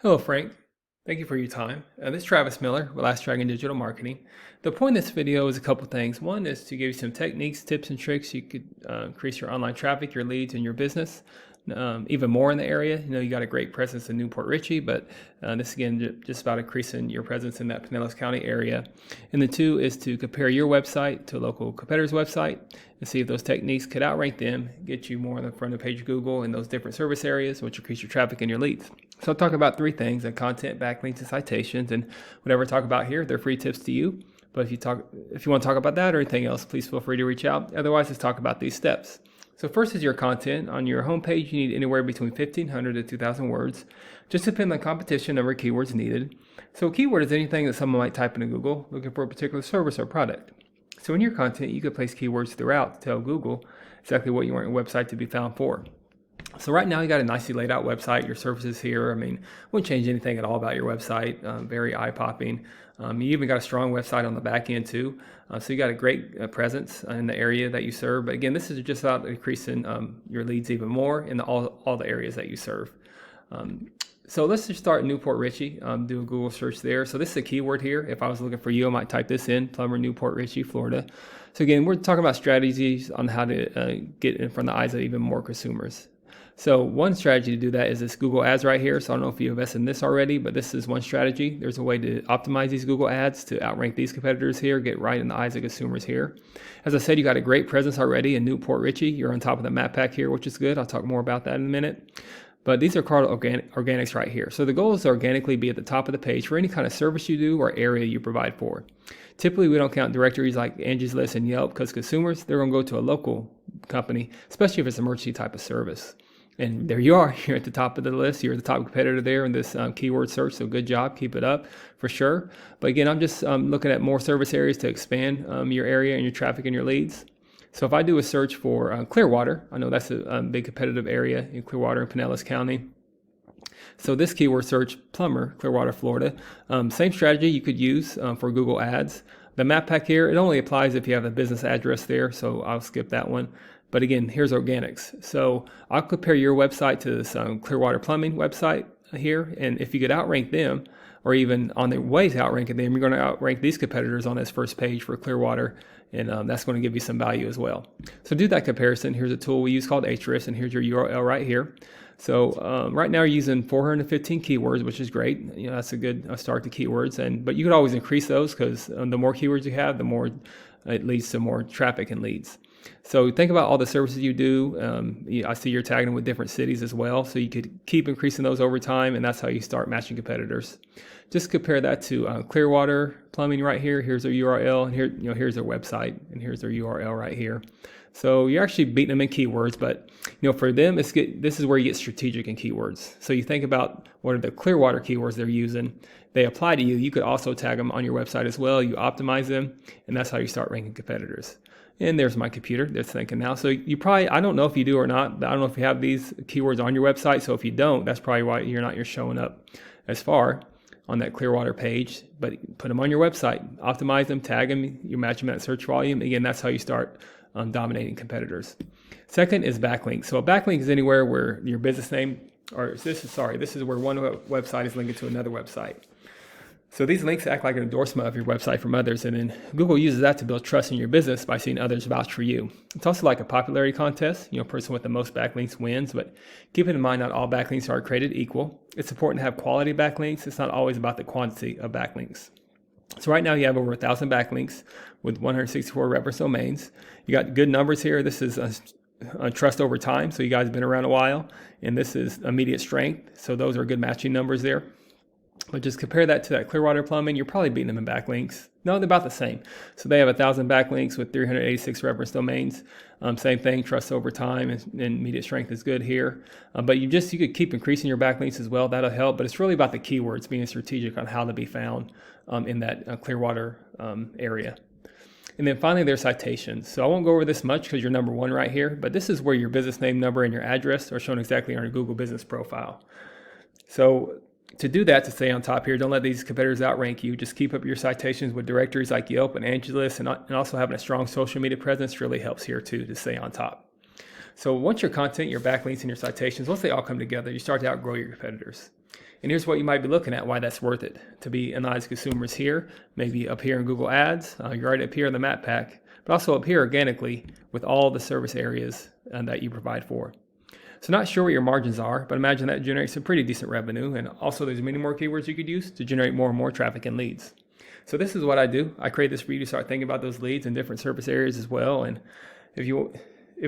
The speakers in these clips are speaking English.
Hello, Frank. Thank you for your time. This is Travis Miller with Last Dragon Digital Marketing. The point of this video is a couple things. One is to give you some techniques, tips, and tricks you could increase your online traffic, your leads, and your business even more in the area. You know, you got a great presence in Newport Richey, but this again just about increasing your presence in that Pinellas County area. And the two is to compare your website to a local competitor's website and see if those techniques could outrank them, get you more on the front of page of Google in those different service areas, which increase your traffic and your leads. So I'll talk about three things: content, backlinks, and citations. And whatever I talk about here, they're free tips to you. But if you want to talk about that or anything else, please feel free to reach out. Otherwise, let's talk about these steps. So first is your content. On your homepage, you need anywhere between 1,500 to 2,000 words. Just depend on competition, number of keywords needed. So a keyword is anything that someone might type into Google looking for a particular service or product. So in your content, you could place keywords throughout to tell Google exactly what you want your website to be found for. So right now you got a nicely laid out website, your services here. I mean, wouldn't change anything at all about your website. Very eye-popping. You even got a strong website on the back end too. So you got a great presence in the area that you serve. But again, this is just about increasing your leads even more in all the areas that you serve. So let's just start in Newport Richey. Do a Google search there. So this is a keyword here. If I was looking for you, I might type this in: plumber, Newport Richey, Florida. So again, we're talking about strategies on how to get in front of the eyes of even more consumers. So one strategy to do that is this Google Ads right here. So I don't know if you invested in this already, but this is one strategy. There's a way to optimize these Google Ads to outrank these competitors here, get right in the eyes of consumers here. As I said, you got a great presence already in Newport Richey. You're on top of the map pack here, which is good. I'll talk more about that in a minute. But these are called organics right here. So the goal is to organically be at the top of the page for any kind of service you do or area you provide for. Typically, we don't count directories like Angie's List and Yelp because consumers, they're going to go to a local company, especially if it's an emergency type of service. And there you are, you're at the top of the list. You're the top competitor there in this keyword search, so good job, keep it up for sure. But again, I'm just looking at more service areas to expand your area and your traffic and your leads. So if I do a search for Clearwater, I know that's a big competitive area in Clearwater and Pinellas County. So this keyword search, plumber, Clearwater, Florida, same strategy you could use for Google Ads. The map pack here, it only applies if you have a business address there, so I'll skip that one. But again, here's organics. So I'll compare your website to this Clearwater Plumbing website here. And if you could outrank them, or even on their way to outranking them, you're going to outrank these competitors on this first page for Clearwater. And that's going to give you some value as well. So do that comparison. Here's a tool we use called Ahrefs, and here's your URL right here. So right now you're using 415 keywords, which is great. You know, that's a good start to keywords. But you could always increase those because the more keywords you have, the more it leads to more traffic and leads. So think about all the services you do. I see you're tagging them with different cities as well. So you could keep increasing those over time, and that's how you start matching competitors. Just compare that to Clearwater Plumbing right here. Here's their URL, and here, here's their website, and here's their URL right here. So you're actually beating them in keywords, but for them, this is where you get strategic in keywords. So you think about what are the Clearwater keywords they're using. They apply to you. You could also tag them on your website as well. You optimize them, and that's how you start ranking competitors. And there's my computer that's thinking now. So you probably, I don't know if you do or not, but I don't know if you have these keywords on your website. So if you don't, that's probably why you're showing up as far on that Clearwater page. But put them on your website, optimize them, tag them, you match them at search volume. Again, that's how you start dominating competitors. Second is backlinks. So a backlink is anywhere where your business name, this is where one website is linked to another website. So these links act like an endorsement of your website from others, and then Google uses that to build trust in your business by seeing others vouch for you. It's also like a popularity contest. Person with the most backlinks wins, but keep in mind not all backlinks are created equal. It's important to have quality backlinks. It's not always about the quantity of backlinks. So right now you have over 1,000 backlinks with 164 reference domains. You got good numbers here. This is trust over time, so you guys have been around a while, and this is immediate strength. So those are good matching numbers there. But just compare that to that Clearwater Plumbing, you're probably beating them in backlinks. No, they're about the same. So they have 1,000 backlinks with 386 reference domains. Same thing, trust over time and immediate strength is good here. But you could keep increasing your backlinks as well. That'll help. But it's really about the keywords, being strategic on how to be found in that Clearwater area. And then finally, there's citations. So I won't go over this much because you're number one right here. But this is where your business name, number, and your address are shown exactly on your Google business profile. So to do that, to stay on top here, don't let these competitors outrank you. Just keep up your citations with directories like Yelp and Angie's List, and also having a strong social media presence really helps here too to stay on top. So once your content, your backlinks, and your citations, once they all come together, you start to outgrow your competitors. And here's what you might be looking at, why that's worth it. To be in the eyes of consumers here, maybe up here in Google Ads, you're right up here in the map pack, but also up here organically with all the service areas that you provide for. So not sure what your margins are, but imagine that generates some pretty decent revenue. And also there's many more keywords you could use to generate more and more traffic and leads. So this is what I do. I create this for you to start thinking about those leads in different service areas as well. And if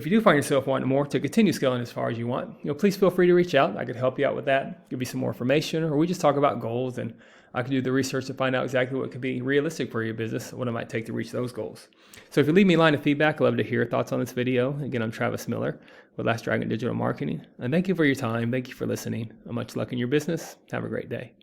you do find yourself wanting more to continue scaling as far as you want, please feel free to reach out. I could help you out with that, give you some more information, or we just talk about goals, and I can do the research to find out exactly what could be realistic for your business, what it might take to reach those goals. So if you leave me a line of feedback, I'd love to hear your thoughts on this video. Again, I'm Travis Miller with Last Dragon Digital Marketing, and thank you for your time. Thank you for listening. Much luck in your business. Have a great day.